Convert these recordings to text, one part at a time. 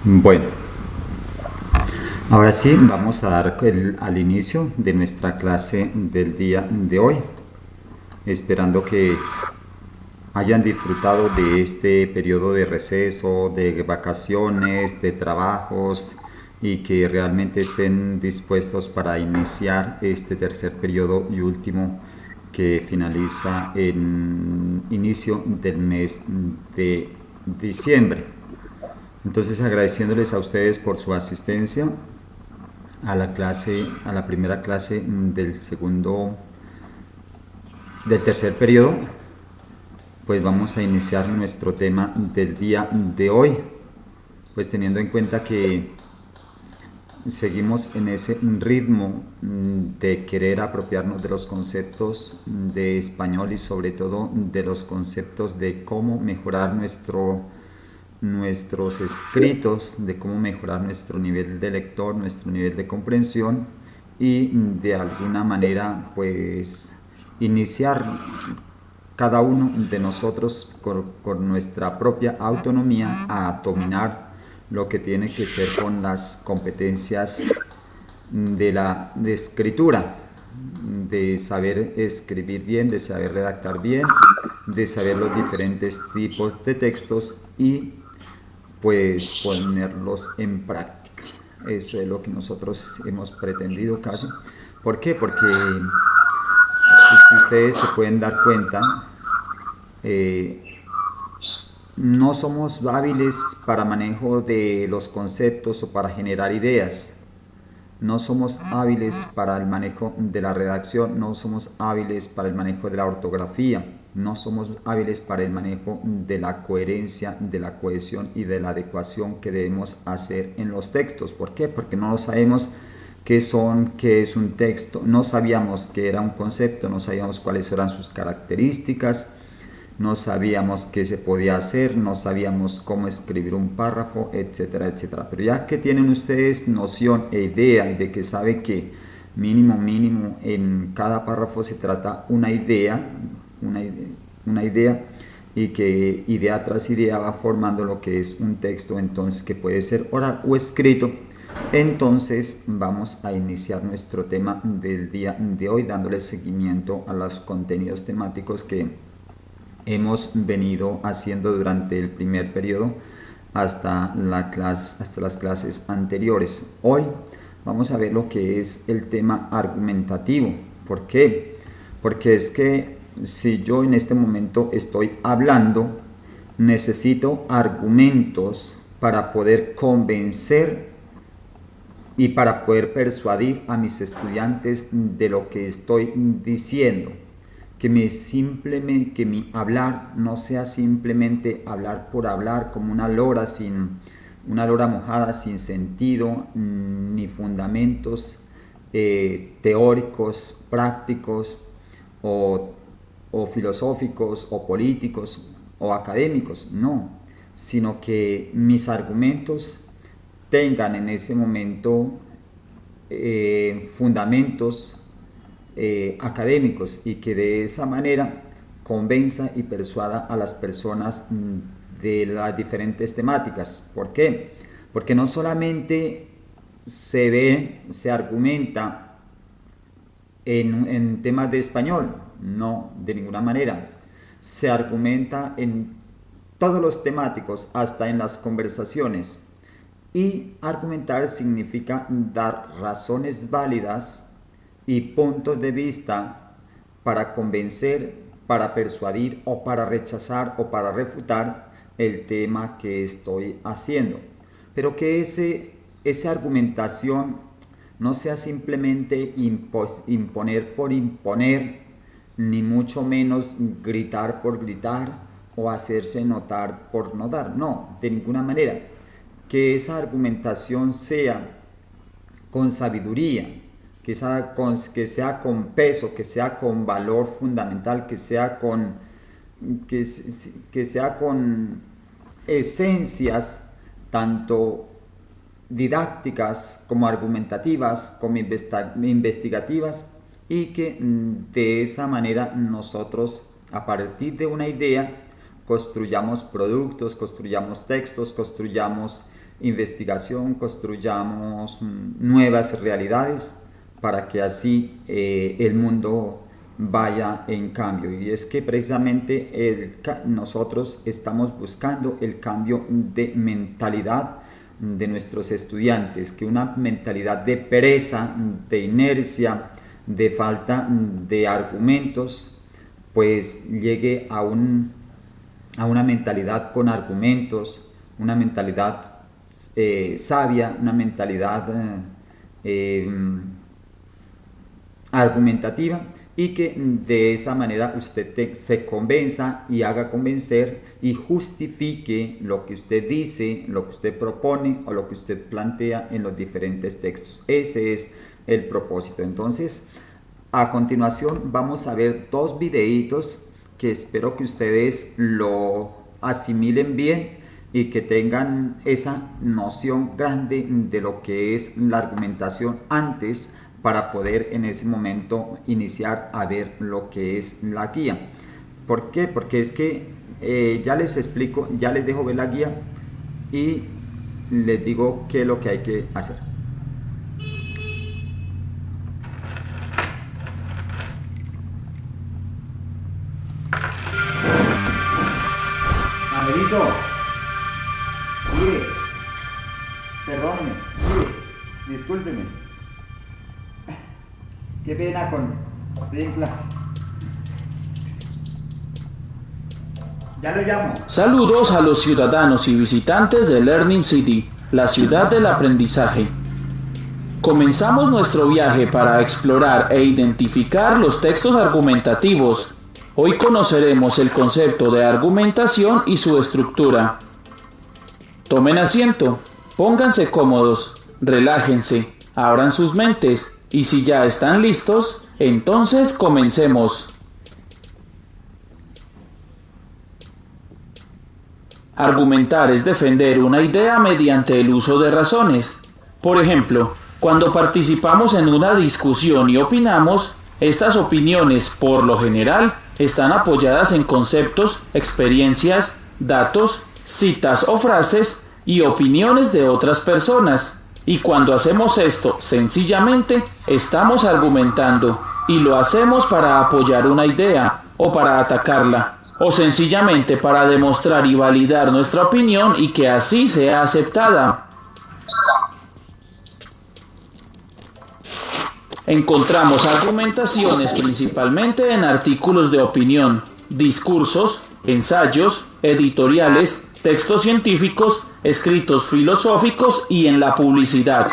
Bueno, ahora sí vamos a dar al inicio de nuestra clase del día de hoy, esperando que hayan disfrutado de este periodo de receso, de vacaciones, de trabajos y que realmente estén dispuestos para iniciar este tercer periodo y último que finaliza en inicio del mes de diciembre. Entonces agradeciéndoles a ustedes por su asistencia a la clase, a la primera clase del tercer periodo, pues vamos a iniciar nuestro tema del día de hoy, pues teniendo en cuenta que seguimos en ese ritmo de querer apropiarnos de los conceptos de español y sobre todo de los conceptos de cómo mejorar nuestros escritos, de cómo mejorar nuestro nivel de lector, nuestro nivel de comprensión y de alguna manera pues iniciar cada uno de nosotros con nuestra propia autonomía a dominar lo que tiene que ser con las competencias de escritura, de saber escribir bien, de saber redactar bien, de saber los diferentes tipos de textos y pues ponerlos en práctica. Eso es lo que nosotros hemos pretendido casi. ¿Por qué? Porque si ustedes se pueden dar cuenta, eh, no somos hábiles para manejo de los conceptos o para generar ideas. No somos hábiles para el manejo de la redacción, no somos hábiles para el manejo de la ortografía, no somos hábiles para el manejo de la coherencia, de la cohesión y de la adecuación que debemos hacer en los textos. ¿Por qué? Porque no sabemos qué es un texto, no sabíamos qué era un concepto, no sabíamos cuáles eran sus características, no sabíamos qué se podía hacer, no sabíamos cómo escribir un párrafo, etcétera, etcétera. Pero ya que tienen ustedes noción e idea de que sabe que mínimo en cada párrafo se trata una idea y que idea tras idea va formando lo que es un texto, entonces que puede ser oral o escrito. Entonces vamos a iniciar nuestro tema del día de hoy dándole seguimiento a los contenidos temáticos que hemos venido haciendo durante el primer periodo hasta las clases anteriores. Hoy vamos a ver lo que es el tema argumentativo. ¿Por qué? Porque es que si yo en este momento estoy hablando, necesito argumentos para poder convencer y para poder persuadir a mis estudiantes de lo que estoy diciendo. Que mi hablar no sea simplemente hablar por hablar como una lora mojada sin sentido ni fundamentos teóricos, prácticos o filosóficos o políticos o académicos, no, sino que mis argumentos tengan en ese momento fundamentos académicos y que de esa manera convenza y persuada a las personas de las diferentes temáticas. ¿Por qué? Porque no solamente se argumenta en temas de español, no, de ninguna manera. Se argumenta en todos los temáticos, hasta en las conversaciones. Y argumentar significa dar razones válidas y puntos de vista para convencer, para persuadir o para rechazar o para refutar el tema que estoy haciendo. Pero que esa argumentación no sea simplemente imponer por imponer, ni mucho menos gritar por gritar o hacerse notar por notar. No, de ninguna manera. Que esa argumentación sea con sabiduría, que sea con peso, que sea con valor fundamental, que sea con esencias tanto didácticas como argumentativas, como investigativas, y que de esa manera nosotros, a partir de una idea, construyamos productos, construyamos textos, construyamos investigación, construyamos nuevas realidades para que así el mundo vaya en cambio. Y es que precisamente nosotros estamos buscando el cambio de mentalidad de nuestros estudiantes, que una mentalidad de pereza, de inercia, de falta de argumentos, pues llegue a una mentalidad con argumentos, una mentalidad sabia, una mentalidad argumentativa, y que de esa manera usted se convenza y haga convencer y justifique lo que usted dice, lo que usted propone o lo que usted plantea en los diferentes textos. Ese es el propósito. Entonces, a continuación vamos a ver dos videitos que espero que ustedes lo asimilen bien y que tengan esa noción grande de lo que es la argumentación antes, para poder en ese momento iniciar a ver lo que es la guía. ¿Por qué? Porque es que ya les explico, ya les dejo ver la guía y les digo qué es lo que hay que hacer. Angelito, mire, perdóneme, mire, discúlpeme. Qué pena con usted en clase. Ya lo llamo. Saludos a los ciudadanos y visitantes de Learning City, la ciudad del aprendizaje. Comenzamos nuestro viaje para explorar e identificar los textos argumentativos. Hoy conoceremos el concepto de argumentación y su estructura. Tomen asiento, pónganse cómodos, relájense, abran sus mentes. Y si ya están listos, entonces comencemos. Argumentar es defender una idea mediante el uso de razones. Por ejemplo, cuando participamos en una discusión y opinamos, estas opiniones, por lo general, están apoyadas en conceptos, experiencias, datos, citas o frases y opiniones de otras personas. Y cuando hacemos esto, sencillamente, estamos argumentando, y lo hacemos para apoyar una idea, o para atacarla, o sencillamente para demostrar y validar nuestra opinión y que así sea aceptada. Encontramos argumentaciones principalmente en artículos de opinión, discursos, ensayos, editoriales, textos científicos, escritos filosóficos y en la publicidad.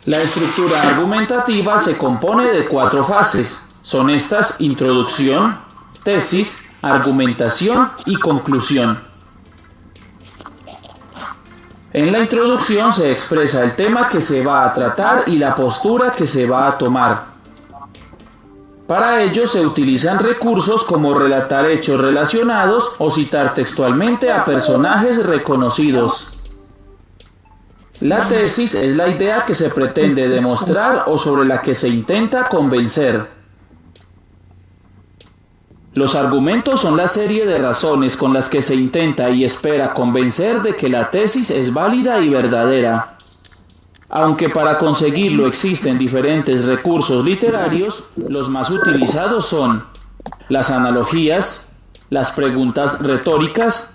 La estructura argumentativa se compone de 4 fases. Son estas: introducción, tesis, argumentación y conclusión. En la introducción se expresa el tema que se va a tratar y la postura que se va a tomar. Para ello se utilizan recursos como relatar hechos relacionados o citar textualmente a personajes reconocidos. La tesis es la idea que se pretende demostrar o sobre la que se intenta convencer. Los argumentos son la serie de razones con las que se intenta y espera convencer de que la tesis es válida y verdadera. Aunque para conseguirlo existen diferentes recursos literarios, los más utilizados son las analogías, las preguntas retóricas,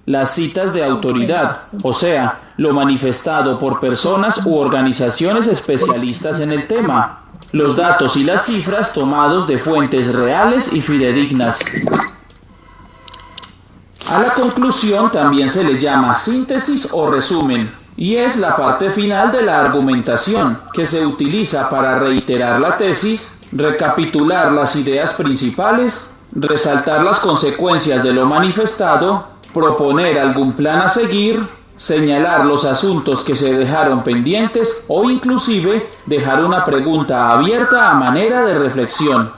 las citas de autoridad, o sea, lo manifestado por personas u organizaciones especialistas en el tema, los datos y las cifras tomados de fuentes reales y fidedignas. A la conclusión también se le llama síntesis o resumen, y es la parte final de la argumentación, que se utiliza para reiterar la tesis, recapitular las ideas principales, resaltar las consecuencias de lo manifestado, proponer algún plan a seguir, señalar los asuntos que se dejaron pendientes o inclusive dejar una pregunta abierta a manera de reflexión.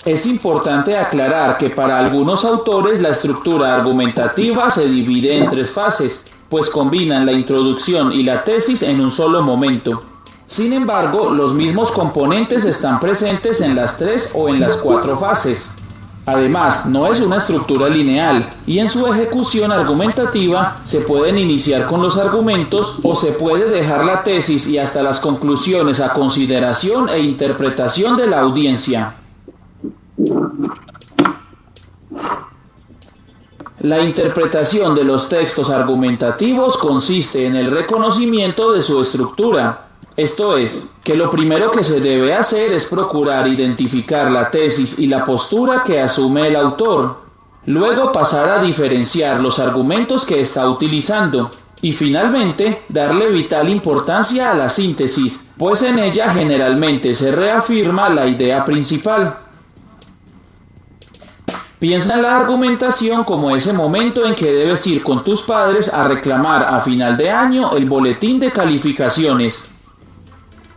Es importante aclarar que para algunos autores la estructura argumentativa se divide en 3 fases, pues combinan la introducción y la tesis en un solo momento. Sin embargo, los mismos componentes están presentes en las 3 o en las 4 fases. Además, no es una estructura lineal y en su ejecución argumentativa se pueden iniciar con los argumentos o se puede dejar la tesis y hasta las conclusiones a consideración e interpretación de la audiencia. La interpretación de los textos argumentativos consiste en el reconocimiento de su estructura. Esto es, que lo primero que se debe hacer es procurar identificar la tesis y la postura que asume el autor. Luego pasar a diferenciar los argumentos que está utilizando. Y finalmente, darle vital importancia a la síntesis, pues en ella generalmente se reafirma la idea principal. Piensa en la argumentación como ese momento en que debes ir con tus padres a reclamar a final de año el boletín de calificaciones.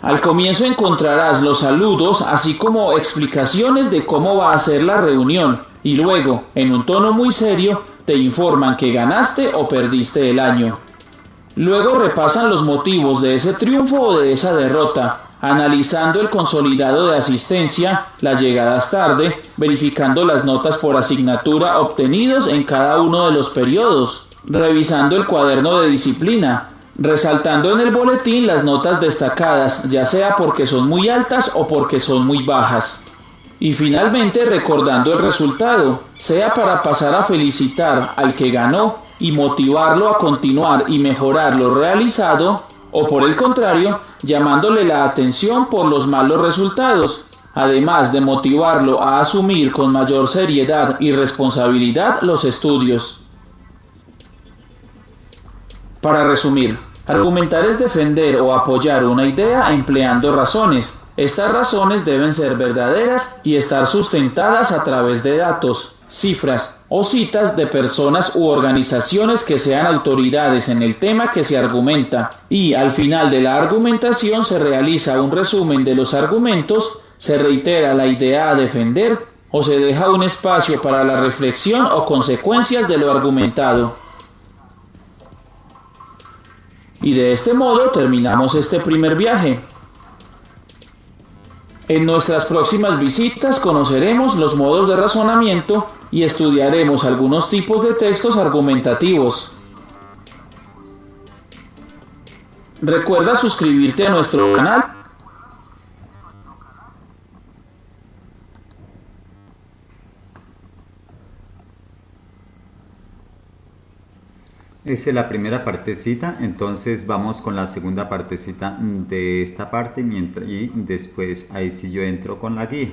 Al comienzo encontrarás los saludos, así como explicaciones de cómo va a ser la reunión, y luego, en un tono muy serio, te informan que ganaste o perdiste el año. Luego repasan los motivos de ese triunfo o de esa derrota, analizando el consolidado de asistencia, las llegadas tarde, verificando las notas por asignatura obtenidos en cada uno de los periodos, revisando el cuaderno de disciplina, resaltando en el boletín las notas destacadas, ya sea porque son muy altas o porque son muy bajas. Y finalmente recordando el resultado, sea para pasar a felicitar al que ganó y motivarlo a continuar y mejorar lo realizado, o por el contrario, llamándole la atención por los malos resultados, además de motivarlo a asumir con mayor seriedad y responsabilidad los estudios. Para resumir, argumentar es defender o apoyar una idea empleando razones. Estas razones deben ser verdaderas y estar sustentadas a través de datos, cifras o citas de personas u organizaciones que sean autoridades en el tema que se argumenta, y al final de la argumentación se realiza un resumen de los argumentos, se reitera la idea a defender o se deja un espacio para la reflexión o consecuencias de lo argumentado. Y de este modo terminamos este primer viaje. En nuestras próximas visitas conoceremos los modos de razonamiento y estudiaremos algunos tipos de textos argumentativos. Recuerda suscribirte a nuestro canal. Esa es la primera partecita, entonces vamos con la segunda partecita de esta parte y después ahí sí yo entro con la guía.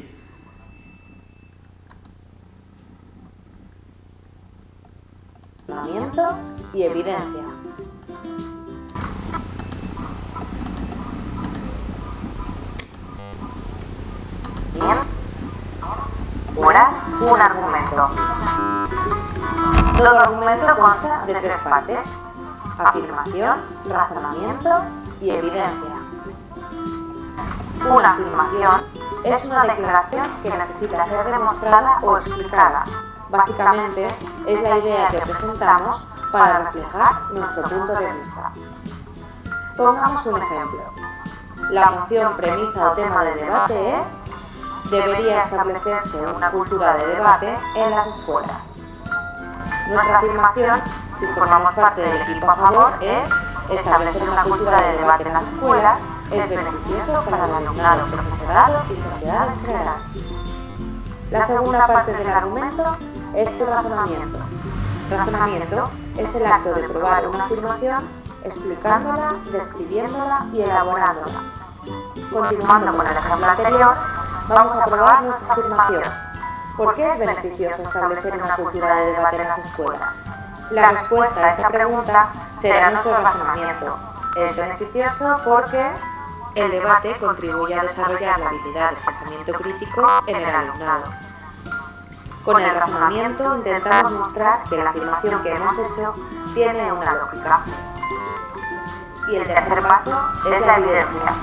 Razonamiento y evidencia. Bien. Ahora, un argumento. Todo argumento consta de tres partes: afirmación, razonamiento y evidencia. Una afirmación es una declaración que necesita ser demostrada o explicada. Básicamente, es la idea que presentamos para reflejar nuestro punto de vista. Pongamos un ejemplo. La moción, premisa o tema de debate es: debería establecerse una cultura de debate en las escuelas. Nuestra afirmación, si formamos parte del equipo a favor, es: establecer una cultura de debate en las escuelas es beneficioso para el alumnado, profesorado y sociedad en general. La segunda parte del argumento es el razonamiento. Razonamiento es el acto de probar una afirmación explicándola, describiéndola y elaborándola. Continuando con el ejemplo anterior, vamos a probar nuestra afirmación. ¿Por qué es beneficioso establecer una cultura de debate en las escuelas? La respuesta a esta pregunta será nuestro razonamiento. Es beneficioso porque el debate contribuye a desarrollar la habilidad de pensamiento crítico en el alumnado. Con el razonamiento intentamos mostrar que la afirmación que hemos hecho tiene una lógica. Y el tercer paso es la evidencia.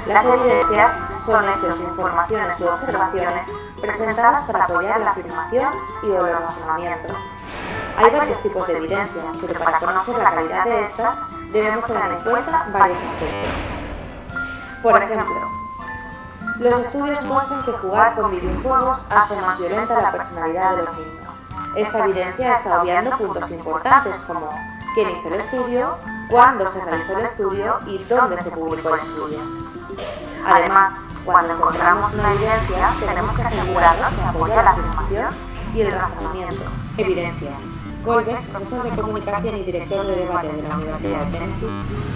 Las evidencias son hechos, informaciones u observaciones presentadas para apoyar la afirmación y los razonamientos. Hay varios tipos de evidencias, pero para conocer la calidad de estas debemos tener en cuenta varios aspectos. Por ejemplo, los estudios muestran que jugar con videojuegos hace más violenta la personalidad de los niños. Esta evidencia está obviando puntos importantes como quién hizo el estudio, cuándo se realizó el estudio y dónde se publicó el estudio. Además, cuando encontramos una evidencia, tenemos que asegurarnos que apoya la afirmación y el razonamiento. Evidencia. Colbeck, profesor de comunicación y director de debate de la Universidad de Tennessee,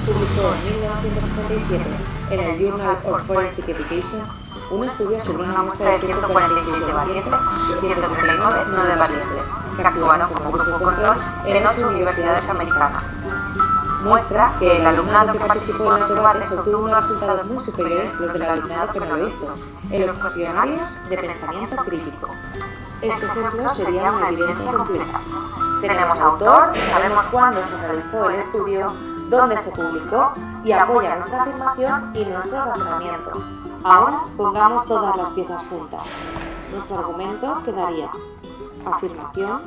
publicó en 1987 en el Journal of Forensic Education un estudio sobre una muestra de 146 debatientes y 139 no debatientes, que actuaron como grupo control en 8 universidades americanas. Muestra que el alumnado que participó en los debates obtuvo unos resultados muy superiores que los del alumnado que no lo hizo, en los cuestionarios de pensamiento crítico. Este ejemplo sería una evidencia completa. Tenemos autor, sabemos cuándo se realizó el estudio, dónde se publicó y apoya nuestra afirmación y nuestro razonamiento. Ahora pongamos todas las piezas juntas. Nuestro argumento quedaría: afirmación.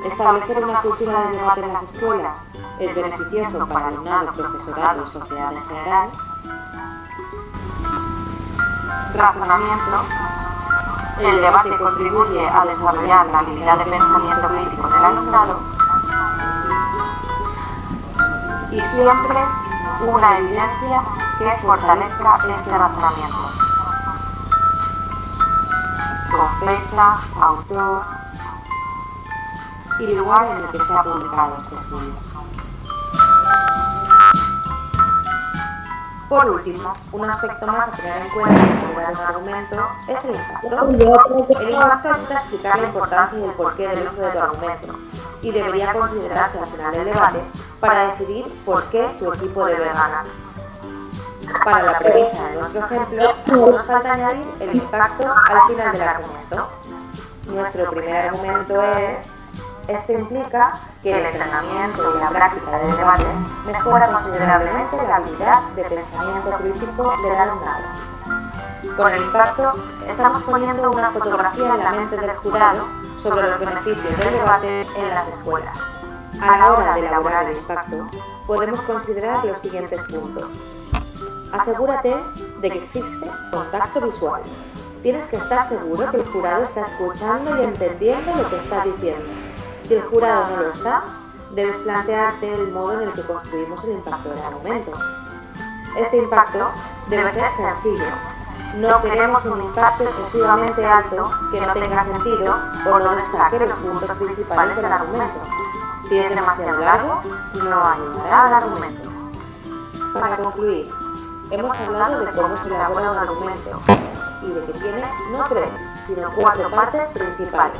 Establecer una cultura de debate en las escuelas es beneficioso para alumnado, profesorado y sociedad en general. Razonamiento. El debate contribuye a desarrollar la habilidad de pensamiento crítico del alumnado. Y siempre una evidencia que fortalezca este razonamiento. Con fecha, autor y lugar en el que se ha publicado este estudio. Por último, un aspecto más a tener en cuenta en calidad de un argumento es el impacto. El impacto ayuda a explicar la importancia y el porqué del uso de tu argumento y debería considerarse al final del debate para decidir por qué tu equipo debe ganar. Para la premisa de nuestro ejemplo, nos falta añadir el impacto al final del argumento. Nuestro primer argumento es: esto implica que el entrenamiento y la práctica del debate mejora considerablemente la habilidad de pensamiento crítico del alumnado. Con el impacto, estamos poniendo una fotografía en la mente del jurado sobre los beneficios del debate en las escuelas. A la hora de elaborar el impacto, podemos considerar los siguientes puntos. Asegúrate de que existe contacto visual. Tienes que estar seguro que el jurado está escuchando y entendiendo lo que estás diciendo. Si el jurado no lo está, debes plantearte el modo en el que construimos el impacto del argumento. Este impacto debe ser sencillo. No queremos un impacto excesivamente alto que no tenga sentido o no destaque los puntos principales del argumento. Si es demasiado largo, no ayudará al argumento. Para concluir, hemos hablado de cómo se elabora un argumento y de que tiene no 3, sino 4 partes principales.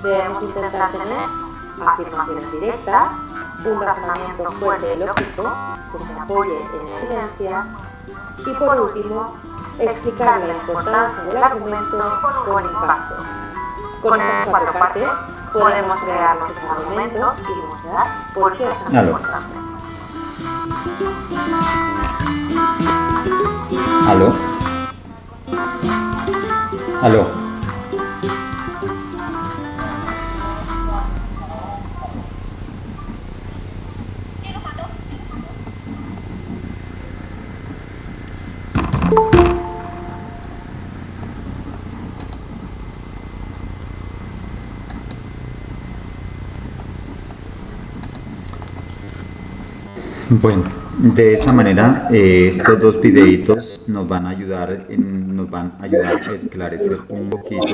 Debemos intentar tener afirmaciones directas, un razonamiento fuerte y lógico que se apoye en evidencias y, por último, explicar la importancia del argumento con impacto. Con estas 4 partes podemos crear nuestros argumentos y mostrar por qué son importantes. ¿Aló? ¿Aló? Bueno, de esa manera estos dos videitos nos van a ayudar a esclarecer un poquito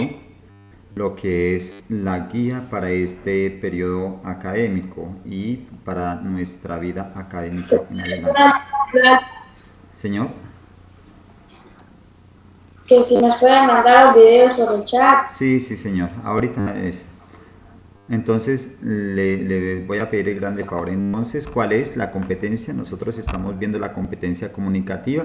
lo que es la guía para este periodo académico y para nuestra vida académica en adelante. Señor. Que si nos pueden mandar los videos por el chat. Sí, señor. Ahorita es. Entonces le voy a pedir el grande favor. Entonces, ¿cuál es la competencia? Nosotros estamos viendo la competencia comunicativa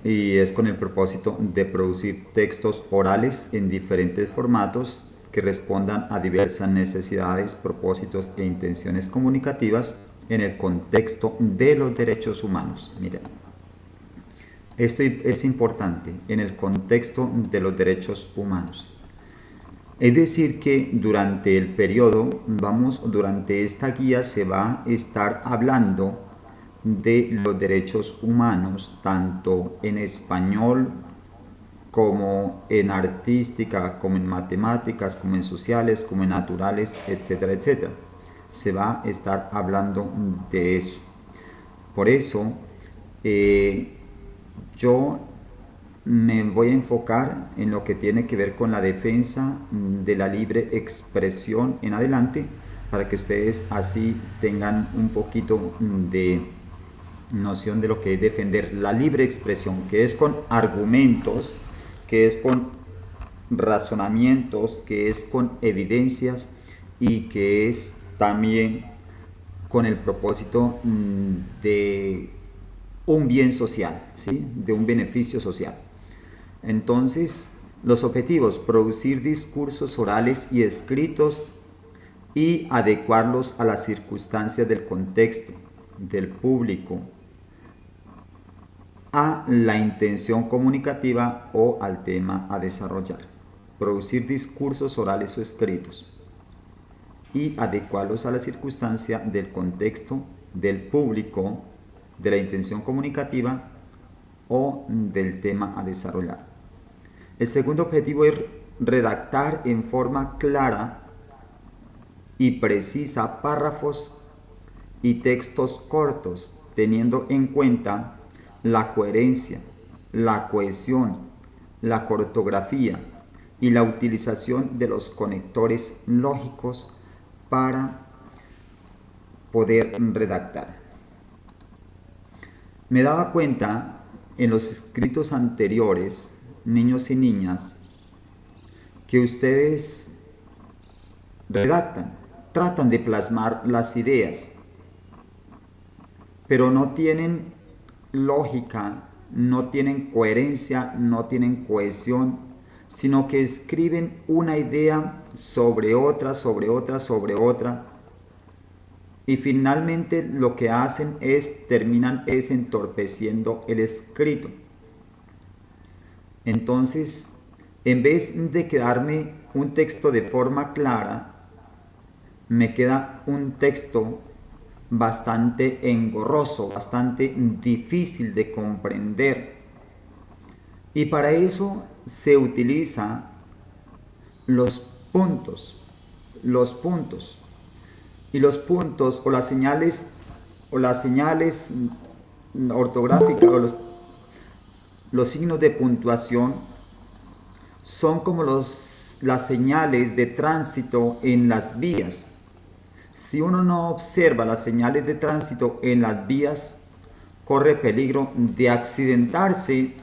y es con el propósito de producir textos orales en diferentes formatos que respondan a diversas necesidades, propósitos e intenciones comunicativas en el contexto de los derechos humanos. Miren, esto es importante, en el contexto de los derechos humanos. Es decir que durante el periodo, durante esta guía se va a estar hablando de los derechos humanos, tanto en español como en artística, como en matemáticas, como en sociales, como en naturales, etcétera, etcétera. Se va a estar hablando de eso. Por eso, yo me voy a enfocar en lo que tiene que ver con la defensa de la libre expresión en adelante, para que ustedes así tengan un poquito de noción de lo que es defender la libre expresión, que es con argumentos, que es con razonamientos, que es con evidencias y que es también con el propósito de un bien social, ¿sí? De un beneficio social. Entonces, los objetivos: producir discursos orales y escritos y adecuarlos a las circunstancias del contexto, del público, a la intención comunicativa o al tema a desarrollar. Producir discursos orales o escritos y adecuarlos a la circunstancia del contexto, del público, de la intención comunicativa o del tema a desarrollar. El segundo objetivo es redactar en forma clara y precisa párrafos y textos cortos, teniendo en cuenta la coherencia, la cohesión, la ortografía y la utilización de los conectores lógicos para poder redactar. Me daba cuenta en los escritos anteriores, niños y niñas, que ustedes redactan, tratan de plasmar las ideas, pero no tienen lógica, no tienen coherencia, no tienen cohesión, sino que escriben una idea sobre otra, sobre otra, sobre otra, y finalmente lo que hacen es, terminan es entorpeciendo el escrito. Entonces, en vez de quedarme un texto de forma clara, me queda un texto bastante engorroso, bastante difícil de comprender. Y para eso se utiliza los puntos. Y los puntos o las señales ortográficas o los signos de puntuación son como las señales de tránsito en las vías. Si uno no observa las señales de tránsito en las vías, corre peligro de accidentarse,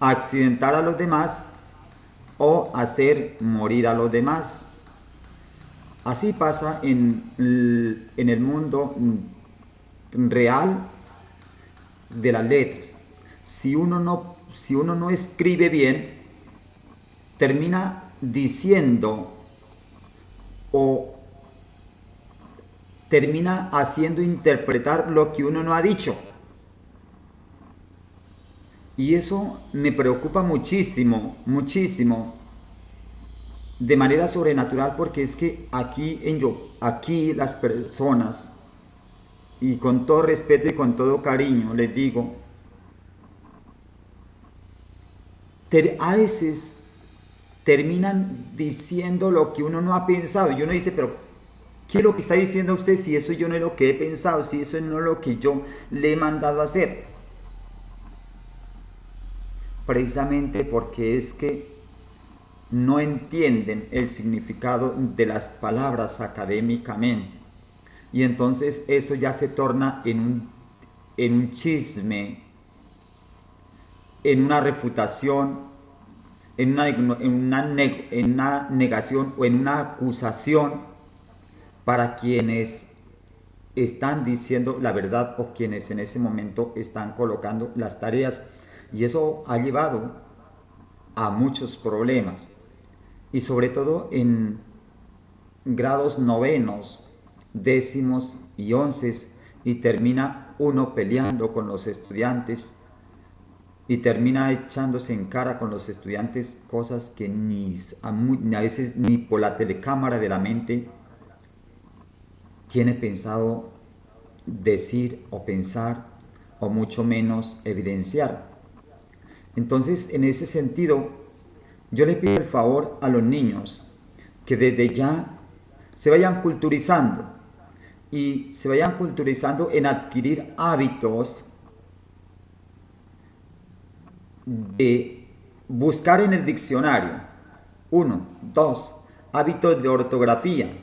accidentar a los demás o hacer morir a los demás. Así pasa en el mundo real de las letras. Si uno no escribe bien, termina diciendo o termina haciendo interpretar lo que uno no ha dicho. Y eso me preocupa muchísimo, muchísimo, de manera sobrenatural, porque es que aquí las personas, y con todo respeto y con todo cariño les digo, a veces terminan diciendo lo que uno no ha pensado, y uno dice, pero ¿qué es lo que está diciendo usted si eso yo no es lo que he pensado, si eso no es lo que yo le he mandado a hacer? Precisamente porque es que no entienden el significado de las palabras académicamente. Y entonces eso ya se torna en un chisme, en una refutación, en una negación o en una acusación para quienes están diciendo la verdad o quienes en ese momento están colocando las tareas. Y eso ha llevado a muchos problemas. Y sobre todo en grados novenos, décimos y onces, y termina uno peleando con los estudiantes y termina echándose en cara con los estudiantes cosas que a veces ni por la telecámara de la mente tiene pensado decir o pensar o mucho menos evidenciar. Entonces, en ese sentido, yo le pido el favor a los niños que desde ya se vayan culturizando y se vayan culturizando en adquirir hábitos de buscar en el diccionario. 1, 2, hábitos de ortografía,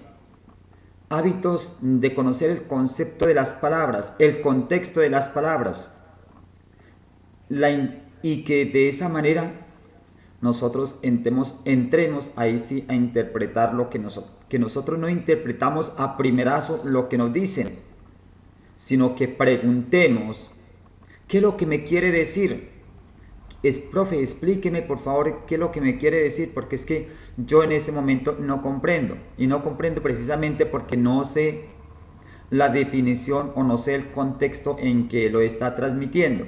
hábitos de conocer el concepto de las palabras, el contexto de las palabras, y que de esa manera nosotros entremos ahí sí a interpretar lo que nosotros no interpretamos a primerazo lo que nos dicen, sino que preguntemos, ¿qué es lo que me quiere decir? Profe, explíqueme por favor qué es lo que me quiere decir, porque es que yo en ese momento no comprendo, y no comprendo precisamente porque no sé la definición o no sé el contexto en que lo está transmitiendo.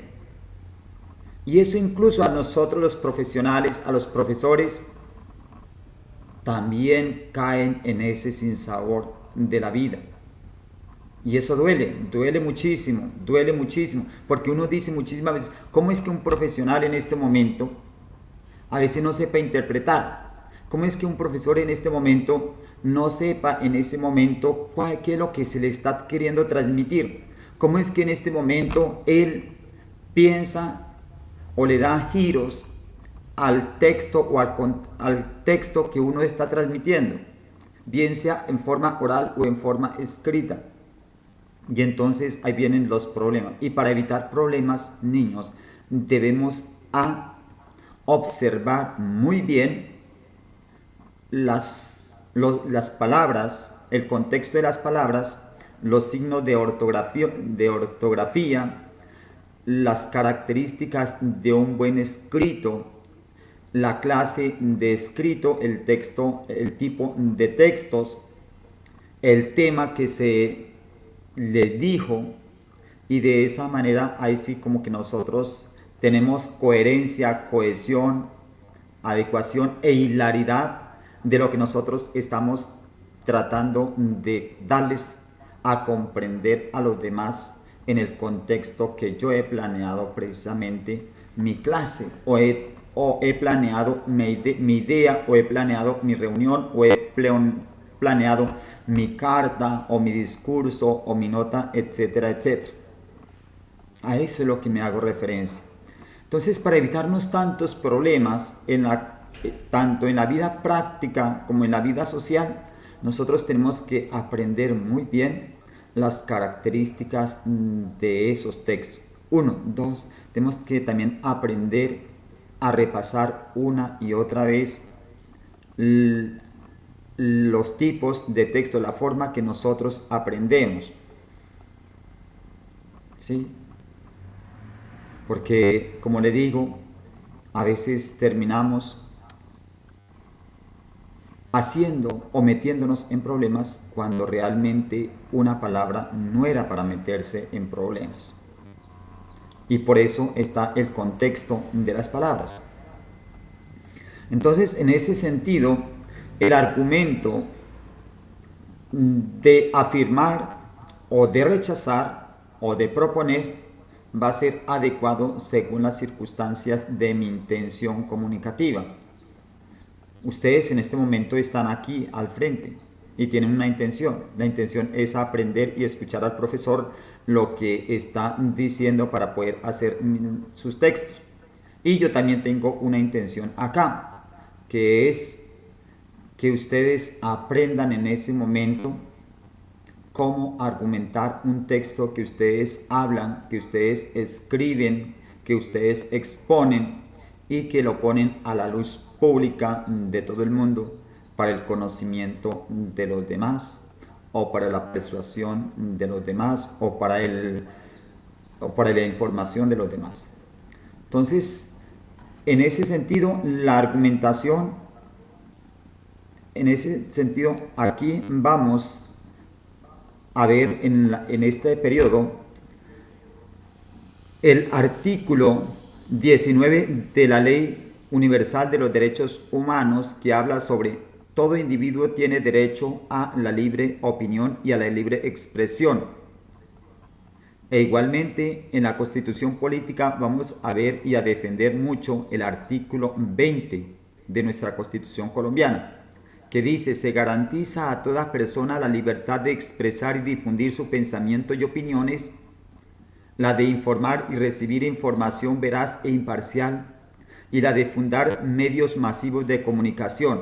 Y eso incluso a nosotros los profesionales, a los profesores, también caen en ese sinsabor de la vida. Y eso duele muchísimo, porque uno dice muchísimas veces, ¿cómo es que un profesional en este momento a veces no sepa interpretar? ¿Cómo es que un profesor en este momento no sepa en ese momento qué es lo que se le está queriendo transmitir? ¿Cómo es que en este momento él piensa o le da giros al texto o al texto que uno está transmitiendo, bien sea en forma oral o en forma escrita? Y entonces ahí vienen los problemas. Y para evitar problemas, niños, debemos observar muy bien las palabras, el contexto de las palabras, los signos de ortografía, las características de un buen escrito, la clase de escrito, el texto, el tipo de textos, el tema que se le dijo, y de esa manera ahí sí como que nosotros tenemos coherencia, cohesión, adecuación e hilaridad de lo que nosotros estamos tratando de darles a comprender a los demás en el contexto que yo he planeado precisamente mi clase, o he planeado mi idea, o he planeado mi reunión, o he planeado mi carta o mi discurso o mi nota, etcétera, etcétera. A eso es lo que me hago referencia. Entonces, para evitarnos tantos problemas tanto en la vida práctica como en la vida social, nosotros tenemos que aprender muy bien las características de esos textos. 1, 2, tenemos que también aprender a repasar una y otra vez los tipos de texto, la forma que nosotros aprendemos. ¿Sí? Porque, como le digo, a veces terminamos haciendo o metiéndonos en problemas cuando realmente una palabra no era para meterse en problemas. Y por eso está el contexto de las palabras. Entonces, en ese sentido, el argumento de afirmar o de rechazar o de proponer va a ser adecuado según las circunstancias de mi intención comunicativa. Ustedes en este momento están aquí al frente y tienen una intención. La intención es aprender y escuchar al profesor lo que está diciendo para poder hacer sus textos. Y yo también tengo una intención acá, que es que ustedes aprendan en ese momento cómo argumentar un texto que ustedes hablan, que ustedes escriben, que ustedes exponen y que lo ponen a la luz pública de todo el mundo para el conocimiento de los demás, o para la persuasión de los demás, o para la información de los demás. Entonces, en ese sentido, la argumentación, en ese sentido, aquí vamos a ver en este periodo el artículo 19 de la Ley Universal de los Derechos Humanos, que habla sobre todo individuo tiene derecho a la libre opinión y a la libre expresión. E igualmente en la Constitución Política vamos a ver y a defender mucho el artículo 20 de nuestra Constitución colombiana, que dice: se garantiza a toda persona la libertad de expresar y difundir su pensamiento y opiniones, la de informar y recibir información veraz e imparcial, y la de fundar medios masivos de comunicación.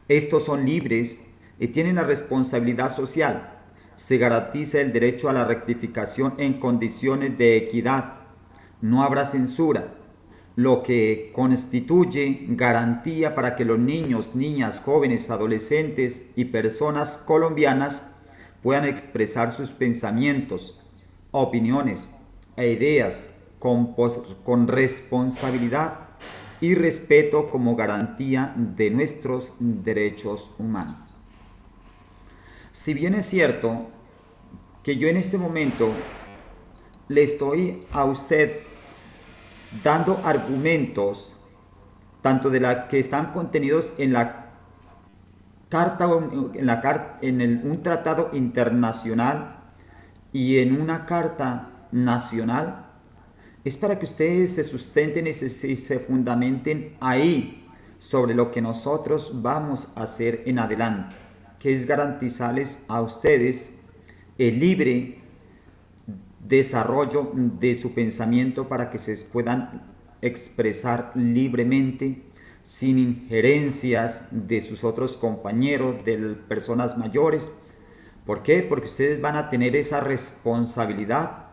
Estos son libres y tienen la responsabilidad social. Se garantiza el derecho a la rectificación en condiciones de equidad. No habrá censura, lo que constituye garantía para que los niños, niñas, jóvenes, adolescentes y personas colombianas puedan expresar sus pensamientos, opiniones e ideas con responsabilidad y respeto como garantía de nuestros derechos humanos. Si bien es cierto que yo en este momento le estoy a usted dando argumentos, tanto de la que están contenidos en la carta, un tratado internacional y en una carta nacional, es para que ustedes se sustenten y se fundamenten ahí sobre lo que nosotros vamos a hacer en adelante, que es garantizarles a ustedes el libre desarrollo de su pensamiento para que se puedan expresar libremente, sin injerencias de sus otros compañeros, de personas mayores. ¿Por qué? Porque ustedes van a tener esa responsabilidad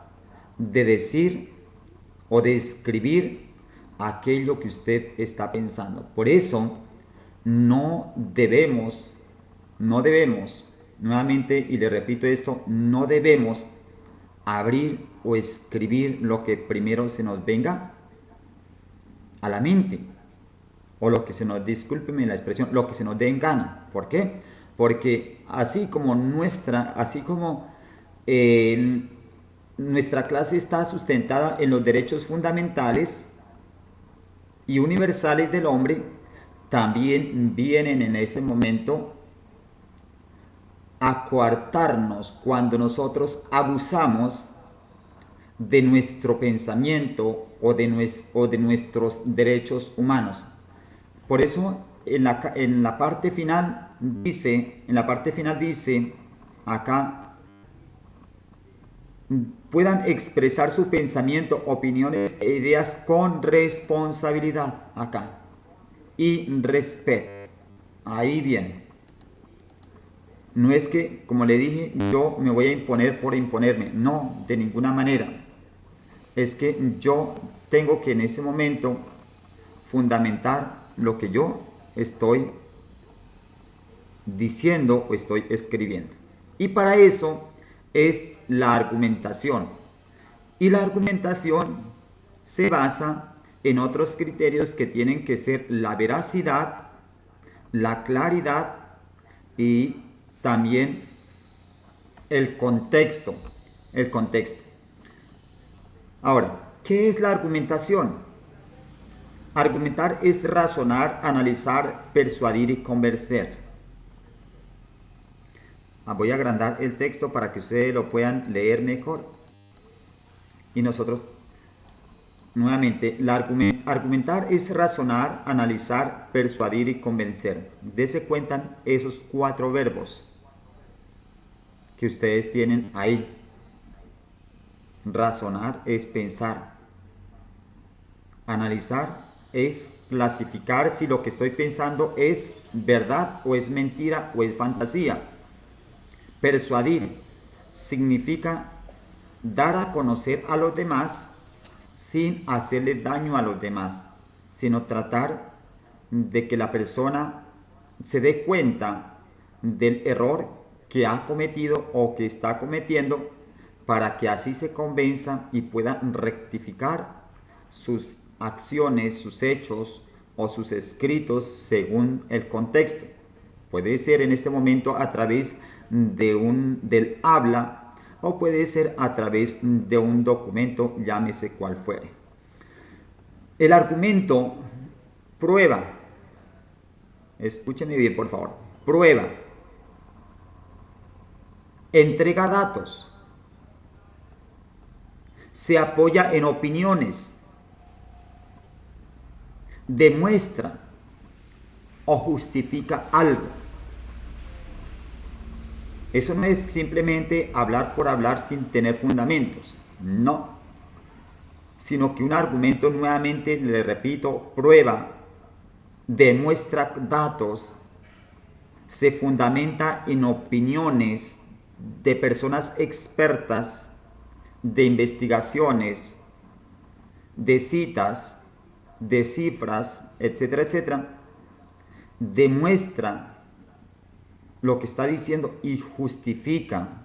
de decir o de escribir aquello que usted está pensando. Por eso no debemos, nuevamente, y le repito esto, no debemos abrir o escribir lo que primero se nos venga a la mente, o lo que se nos, discúlpeme la expresión, lo que se nos dé en gana. ¿Por qué? Porque así como nuestra clase está sustentada en los derechos fundamentales y universales del hombre, también vienen en ese momento a coartarnos cuando nosotros abusamos de nuestro pensamiento o de nuestros derechos humanos. Por eso en la parte final dice acá: puedan expresar su pensamiento, opiniones e ideas con responsabilidad, acá, y respeto. Ahí viene. No es que, como le dije, yo me voy a imponer por imponerme. No, de ninguna manera. Es que yo tengo que en ese momento fundamentar lo que yo estoy diciendo o estoy escribiendo. Y para eso es la argumentación. Y la argumentación se basa en otros criterios que tienen que ser la veracidad, la claridad y también el contexto. Ahora, ¿qué es la argumentación? Argumentar es razonar, analizar, persuadir y convencer. Voy a agrandar el texto para que ustedes lo puedan leer mejor. Y nosotros, nuevamente, argumentar es razonar, analizar, persuadir y convencer. Dese cuenta esos 4 verbos que ustedes tienen ahí. Razonar es pensar. Analizar es clasificar si lo que estoy pensando es verdad o es mentira o es fantasía. Persuadir significa dar a conocer a los demás sin hacerle daño a los demás, sino tratar de que la persona se dé cuenta del error que ha cometido o que está cometiendo, para que así se convenza y pueda rectificar sus acciones, sus hechos o sus escritos según el contexto. Puede ser en este momento a través del habla, o puede ser a través de un documento, llámese cual fuere. El argumento prueba. Escúcheme bien, por favor. Prueba. Entrega datos. se apoya en opiniones, demuestra o justifica algo. Eso no es simplemente hablar por hablar sin tener fundamentos, no, sino que un argumento, nuevamente le repito, prueba, demuestra datos, se fundamenta en opiniones de personas expertas, de investigaciones, de citas, de cifras, etcétera, etcétera, demuestra lo que está diciendo y justifica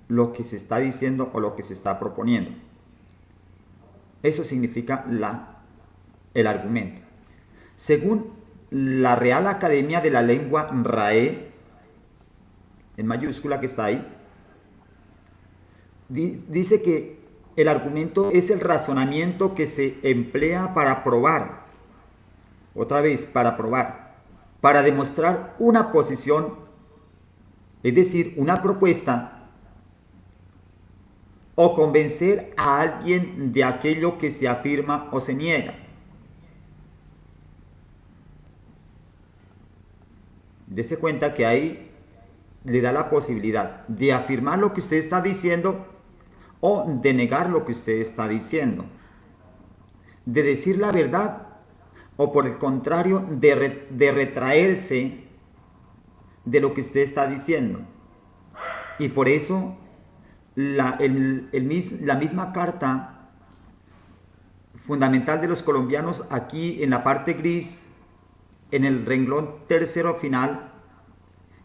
lo que se está diciendo o lo que se está proponiendo. Eso significa el argumento. Según la Real Academia de la Lengua RAE, en mayúscula que está ahí, dice que el argumento es el razonamiento que se emplea para probar, otra vez, para probar, para demostrar una posición, es decir, una propuesta, o convencer a alguien de aquello que se afirma o se niega. Dese cuenta que ahí le da la posibilidad de afirmar lo que usted está diciendo o de negar lo que usted está diciendo, de decir la verdad o por el contrario de retraerse de lo que usted está diciendo. Y por eso la misma carta fundamental de los colombianos, aquí en la parte gris, en el renglón tercero final,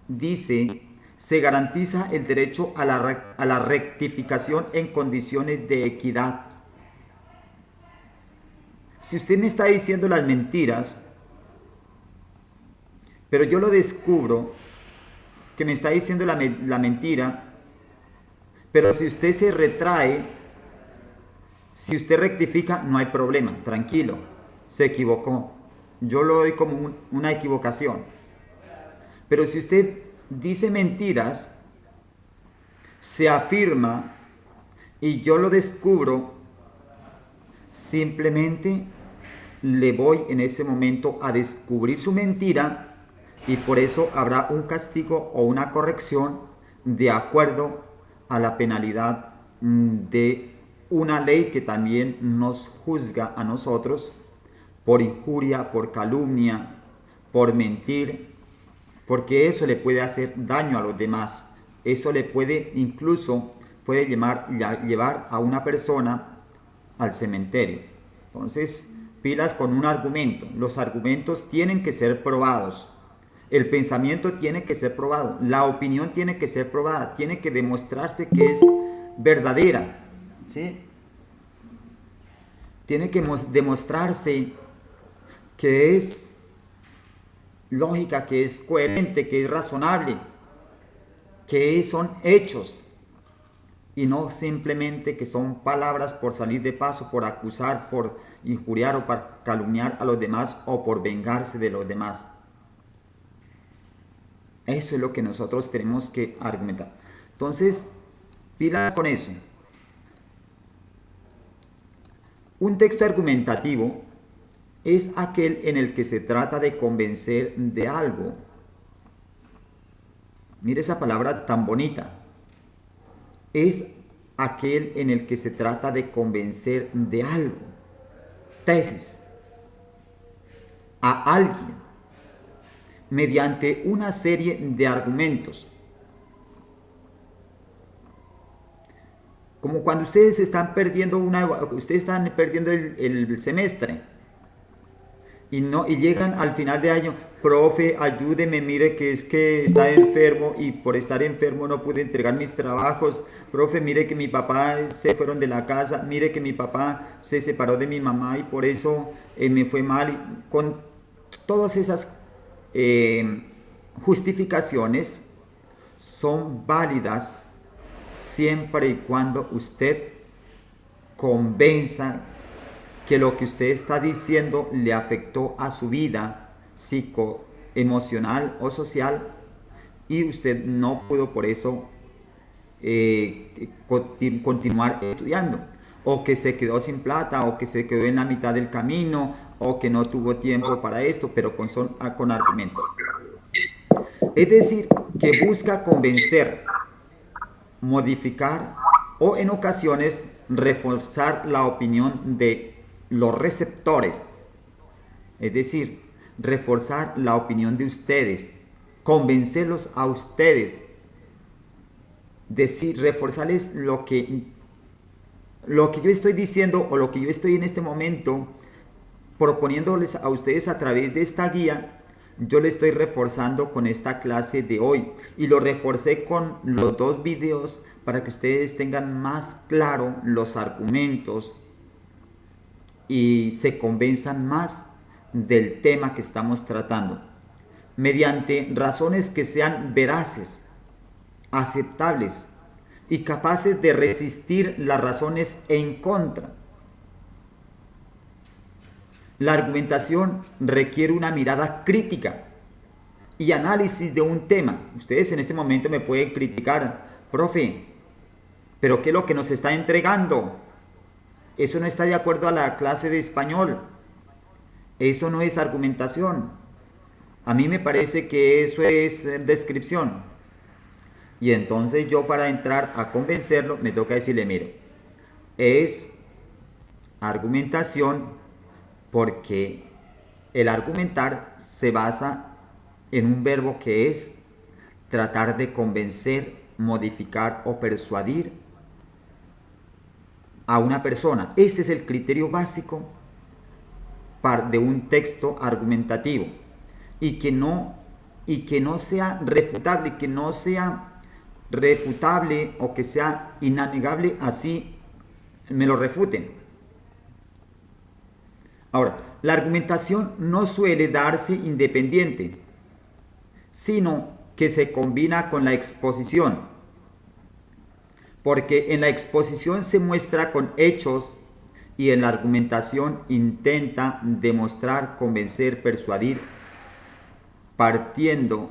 dice: se garantiza el derecho a la rectificación en condiciones de equidad. Si usted me está diciendo las mentiras, pero yo lo descubro que me está diciendo la mentira, pero si usted se retrae, si usted rectifica, no hay problema, tranquilo, se equivocó. Yo lo doy como una equivocación. Pero si usted dice mentiras, se afirma y yo lo descubro, simplemente le voy en ese momento a descubrir su mentira y por eso habrá un castigo o una corrección de acuerdo a la penalidad de una ley que también nos juzga a nosotros por injuria, por calumnia, por mentir, porque eso le puede hacer daño a los demás. Eso le puede llevar a una persona al cementerio. Entonces, pilas con un argumento. Los argumentos tienen que ser probados. El pensamiento tiene que ser probado. La opinión tiene que ser probada. Tiene que demostrarse que es verdadera, ¿sí? Tiene que demostrarse que es lógica, que es coherente, que es razonable, que son hechos y no simplemente que son palabras por salir de paso, por acusar, por injuriar o por calumniar a los demás o por vengarse de los demás. Eso es lo que nosotros tenemos que argumentar. Entonces, pilas con eso. Un texto argumentativo es aquel en el que se trata de convencer de algo. Mire esa palabra tan bonita. Es aquel en el que se trata de convencer de algo. Tesis. A alguien mediante una serie de argumentos. Como cuando ustedes están perdiendo el semestre y llegan al final de año: profe, ayúdeme, mire que es que está enfermo y por estar enfermo no pude entregar mis trabajos. Profe, mire que mi papá se fueron de la casa, mire que mi papá se separó de mi mamá y por eso me fue mal. Y con todas esas justificaciones son válidas siempre y cuando usted convenza que lo que usted está diciendo le afectó a su vida psicoemocional o social y usted no pudo por eso continuar estudiando, o que se quedó sin plata, o que se quedó en la mitad del camino, o que no tuvo tiempo para esto, pero con argumentos. Es decir, que busca convencer, modificar o en ocasiones reforzar la opinión de los receptores. Es decir, reforzar la opinión de ustedes, convencerlos a ustedes, decir, reforzarles lo que yo estoy diciendo o lo que yo estoy en este momento proponiéndoles a ustedes a través de esta guía. Yo le estoy reforzando con esta clase de hoy y lo reforcé con los 2 videos para que ustedes tengan más claro los argumentos y se convenzan más del tema que estamos tratando mediante razones que sean veraces, aceptables y capaces de resistir las razones en contra. La argumentación requiere una mirada crítica y análisis de un tema. Ustedes en este momento me pueden criticar, profe, pero ¿qué es lo que nos está entregando? Eso no está de acuerdo a la clase de español. Eso no es argumentación. A mí me parece que eso es descripción. Y entonces yo, para entrar a convencerlo, me toca decirle, mire, es argumentación porque el argumentar se basa en un verbo que es tratar de convencer, modificar o persuadir a una persona. Ese es el criterio básico de un texto argumentativo y que no sea refutable, o que sea innegable, así me lo refuten. Ahora, la argumentación no suele darse independiente, sino que se combina con la exposición, porque en la exposición se muestra con hechos y en la argumentación intenta demostrar, convencer, persuadir, partiendo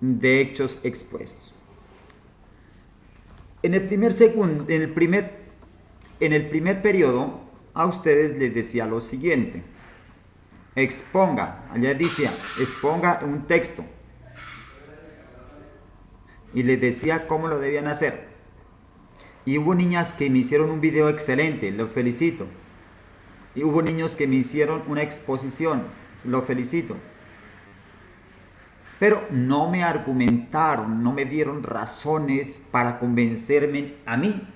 de hechos expuestos. En el primer periodo, a ustedes les decía lo siguiente: exponga, allá decía, exponga un texto. Y les decía cómo lo debían hacer. Y hubo niñas que me hicieron un video excelente, los felicito. Y hubo niños que me hicieron una exposición, los felicito. Pero no me argumentaron, no me dieron razones para convencerme a mí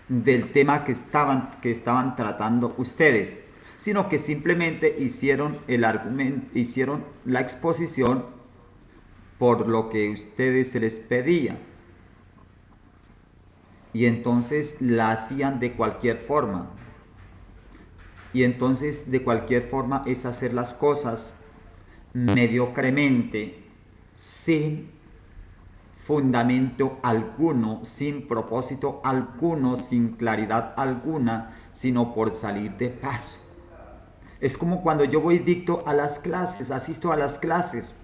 del tema que estaban tratando ustedes, sino que simplemente hicieron la exposición por lo que ustedes se les pedía. Y entonces la hacían de cualquier forma. Y entonces de cualquier forma es hacer las cosas mediocremente, sin fundamento alguno, sin propósito alguno, sin claridad alguna, sino por salir de paso. Es como cuando yo voy dicto a las clases, asisto a las clases,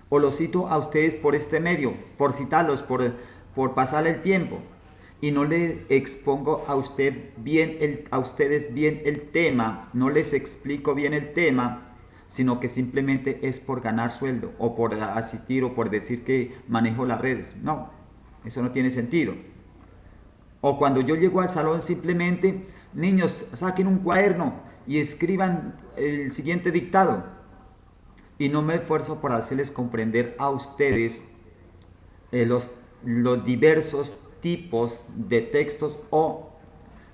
o los cito a ustedes por este medio, por citarlos, por pasar el tiempo, y no le expongo a ustedes bien el tema, no les explico bien el tema, sino que simplemente es por ganar sueldo, o por asistir, o por decir que manejo las redes. No, eso no tiene sentido. O cuando yo llego al salón, simplemente, niños, saquen un cuaderno y escriban el siguiente dictado. Y no me esfuerzo por hacerles comprender a ustedes los diversos tipos de textos o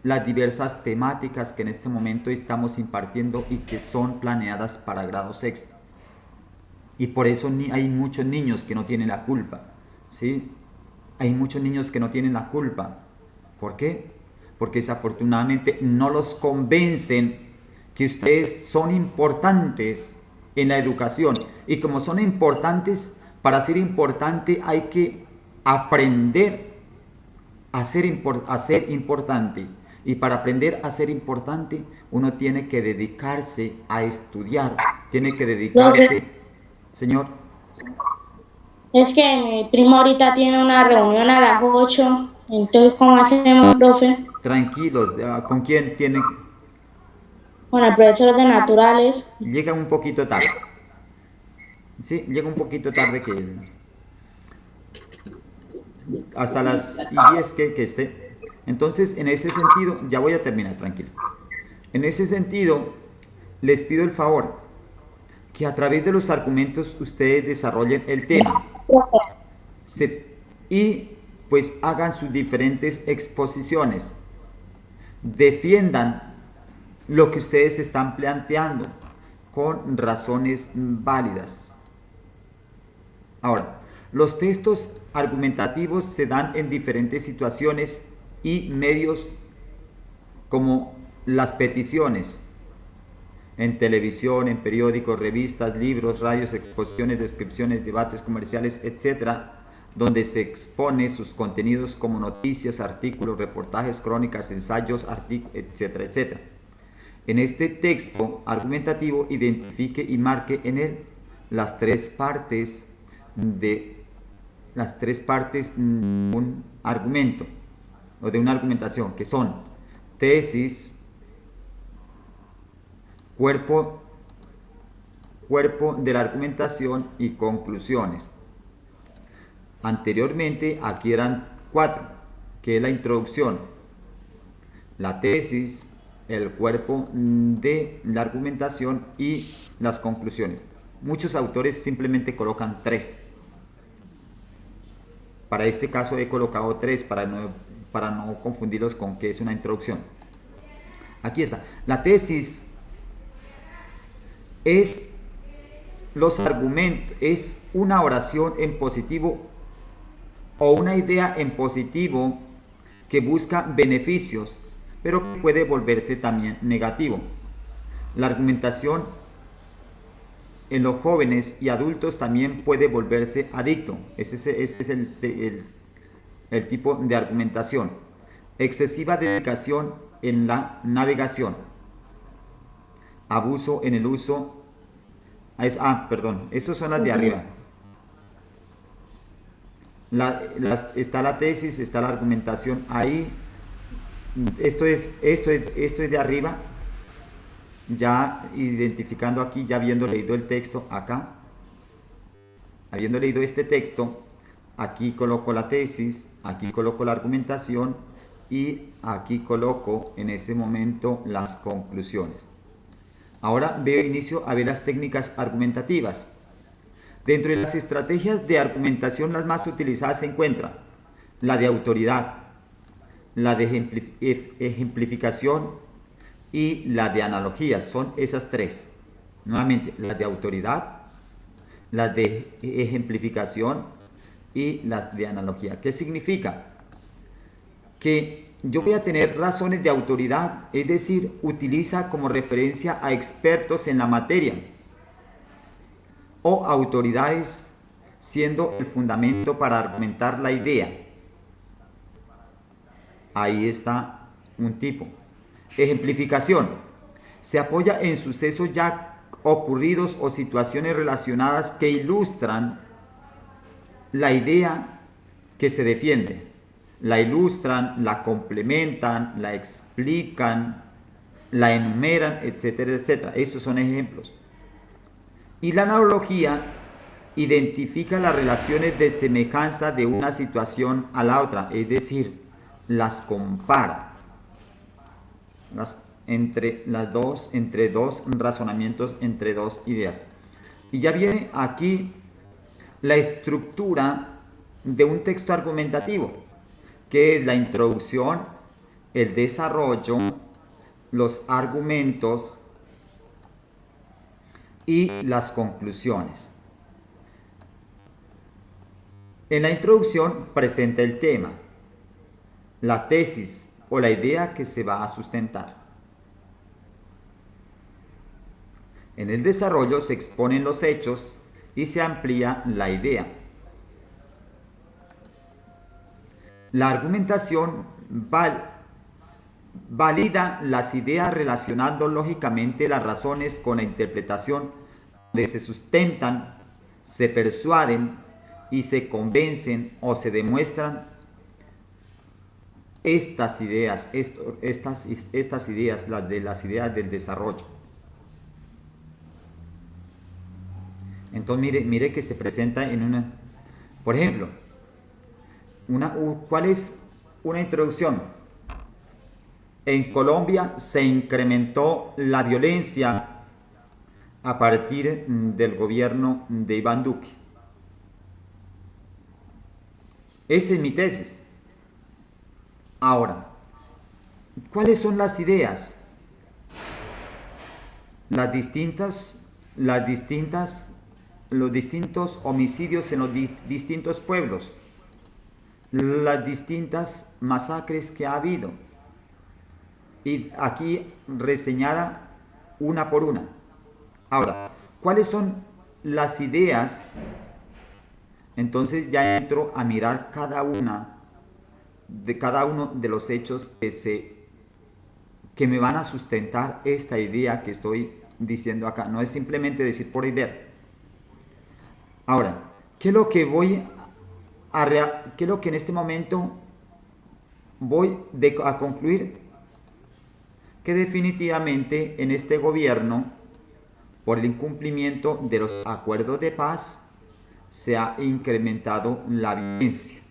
las diversas temáticas que en este momento estamos impartiendo y que son planeadas para grado sexto. Y por eso hay muchos niños que no tienen la culpa, ¿sí? Hay muchos niños que no tienen la culpa. ¿Por qué? Porque desafortunadamente no los convencen que ustedes son importantes en la educación. Y como son importantes, para ser importante hay que aprender a ser importante. Y para aprender a ser importante, uno tiene que dedicarse a estudiar. Tiene que dedicarse, señor. Es que mi primo ahorita tiene una reunión a las 8. Entonces, ¿cómo hacemos, profe? Tranquilos, ¿con quién tiene? Con el profesor de naturales. Llega un poquito tarde. Sí, llega un poquito tarde hasta las 10 que esté. Entonces, en ese sentido, ya voy a terminar, tranquilo. En ese sentido, les pido el favor que a través de los argumentos ustedes desarrollen el tema y pues hagan sus diferentes exposiciones. Defiendan lo que ustedes están planteando con razones válidas. Ahora, los textos argumentativos se dan en diferentes situaciones y medios como las peticiones, en televisión, en periódicos, revistas, libros, radios, exposiciones, descripciones, debates comerciales, etcétera, donde se expone sus contenidos como noticias, artículos, reportajes, crónicas, ensayos, etcétera, etcétera. En este texto argumentativo identifique y marque en él las tres partes de un argumento o de una argumentación, que son tesis, cuerpo de la argumentación y conclusiones. Anteriormente aquí eran 4, que es la introducción, la tesis, el cuerpo de la argumentación y las conclusiones. Muchos autores simplemente colocan 3. Para este caso he colocado 3 para no confundirlos con qué es una introducción. Aquí está. La tesis es los argumentos, es una oración en positivo o una idea en positivo que busca beneficios, pero que puede volverse también negativo. La argumentación en los jóvenes y adultos también puede volverse adicto. Ese es el tipo de argumentación. Excesiva dedicación en la navegación. Abuso en el uso. Esas son las de arriba. Está la tesis, está la argumentación ahí. Esto es de arriba. Ya identificando aquí, ya habiendo leído el texto acá, habiendo leído este texto, aquí coloco la tesis, aquí coloco la argumentación y aquí coloco en ese momento las conclusiones. Ahora inicio a ver las técnicas argumentativas. Dentro de las estrategias de argumentación, las más utilizadas se encuentran la de autoridad, la de ejemplificación y la de analogías. Son esas 3. Nuevamente, la de autoridad, la de ejemplificación y la de analogía. ¿Qué significa? Que yo voy a tener razones de autoridad, es decir, utiliza como referencia a expertos en la materia o autoridades siendo el fundamento para argumentar la idea. Ahí está un tipo. Ejemplificación. Se apoya en sucesos ya ocurridos o situaciones relacionadas que ilustran la idea que se defiende. La ilustran, la complementan, la explican, la enumeran, etcétera, etcétera. Esos son ejemplos. Y la analogía identifica las relaciones de semejanza de una situación a la otra, es decir, las compara. Entre dos razonamientos, entre dos ideas. Y ya viene aquí la estructura de un texto argumentativo, que es la introducción, el desarrollo, los argumentos y las conclusiones. En la introducción presenta el tema, la tesis o la idea que se va a sustentar. En el desarrollo se exponen los hechos y se amplía la idea. La argumentación valida las ideas relacionando lógicamente las razones con la interpretación, donde se sustentan, se persuaden y se convencen o se demuestran estas ideas, estas ideas, las ideas del desarrollo. Entonces mire que se presenta en una, por ejemplo, ¿cuál es una introducción? En Colombia se incrementó la violencia a partir del gobierno de Iván Duque. Esa es mi tesis. Ahora, ¿cuáles son las ideas? Los distintos homicidios en los distintos pueblos, las distintas masacres que ha habido, y aquí reseñada una por una. Ahora, ¿cuáles son las ideas? Entonces ya entro a mirar cada uno de los hechos que me van a sustentar esta idea que estoy diciendo acá. No es simplemente decir por idea. Ahora, ¿qué es lo que en este momento voy a concluir? Que definitivamente en este gobierno, por el incumplimiento de los acuerdos de paz, se ha incrementado la violencia.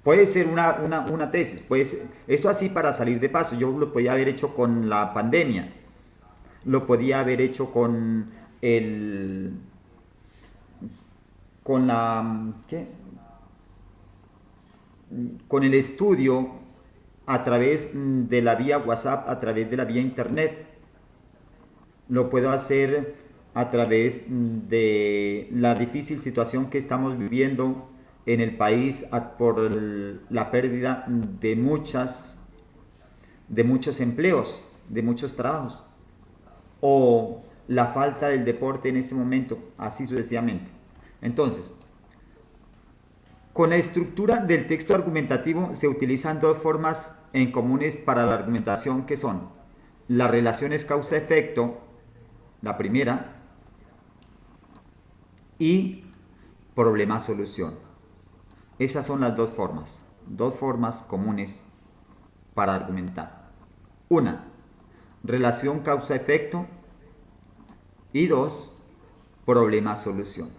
Puede ser una tesis, puede ser, esto así para salir de paso. Yo lo podía haber hecho con la pandemia, lo podía haber hecho con el estudio a través de la vía WhatsApp, a través de la vía internet. Lo puedo hacer a través de la difícil situación que estamos viviendo en el país por la pérdida de muchos empleos, de muchos trabajos, o la falta del deporte en este momento, así sucesivamente. Entonces, con la estructura del texto argumentativo se utilizan dos formas en comunes para la argumentación, que son las relaciones causa-efecto, la primera, y problema-solución. Esas son las dos formas comunes para argumentar. Una, relación causa-efecto, y dos, problema-solución.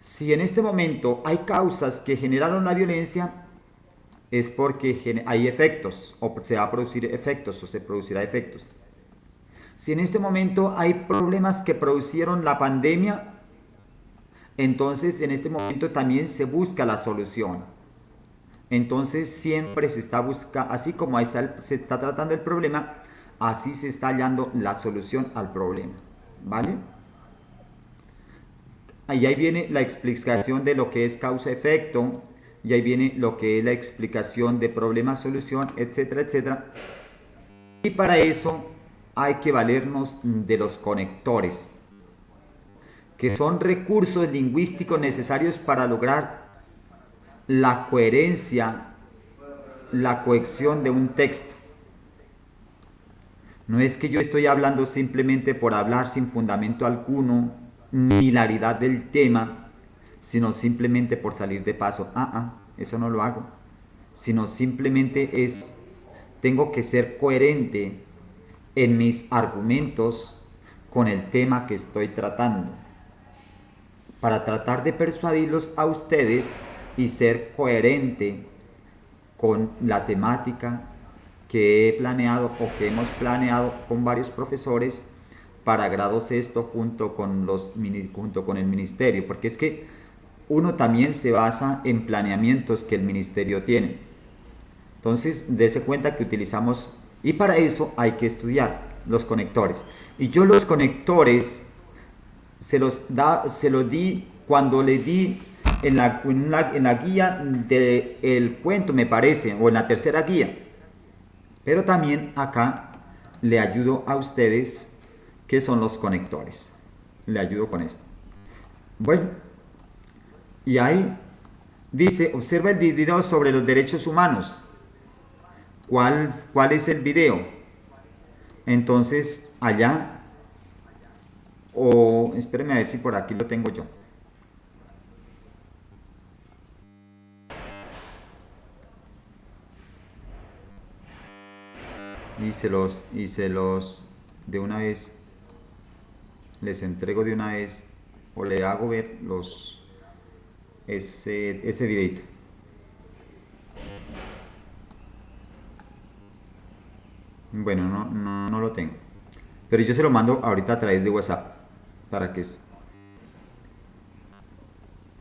Si en este momento hay causas que generaron la violencia, es porque hay efectos, o se va a producir efectos, o se producirá efectos. Si en este momento hay problemas que producieron la pandemia, entonces en este momento también se busca la solución. Entonces siempre se está buscando, así como se está tratando el problema, así se está hallando la solución al problema. ¿Vale? Y ahí viene la explicación de lo que es causa-efecto, y ahí viene lo que es la explicación de problema-solución, etcétera, etcétera. Y para eso hay que valernos de los conectores, que son recursos lingüísticos necesarios para lograr la coherencia, la cohesión de un texto. No es que yo estoy hablando simplemente por hablar sin fundamento alguno, ni hilaridad del tema, sino simplemente por salir de paso. Eso no lo hago. Sino simplemente tengo que ser coherente en mis argumentos con el tema que estoy tratando, para tratar de persuadirlos a ustedes y ser coherente con la temática que he planeado o que hemos planeado con varios profesores para grado sexto junto con el ministerio, porque es que uno también se basa en planeamientos que el ministerio tiene. Entonces, dése cuenta que utilizamos, y para eso hay que estudiar los conectores. Y yo los conectores se los di cuando le di en la guía del cuento, me parece, o en la tercera guía. Pero también acá le ayudo a ustedes qué son los conectores. Le ayudo con esto. Bueno, y ahí dice, observa el video sobre los derechos humanos. ¿Cuál es el video? Entonces allá O espéreme a ver si por aquí lo tengo yo. Y se los de una vez, les entrego de una vez, o le hago ver ese videito. Bueno, no lo tengo. Pero yo se lo mando ahorita a través de WhatsApp. Para que es.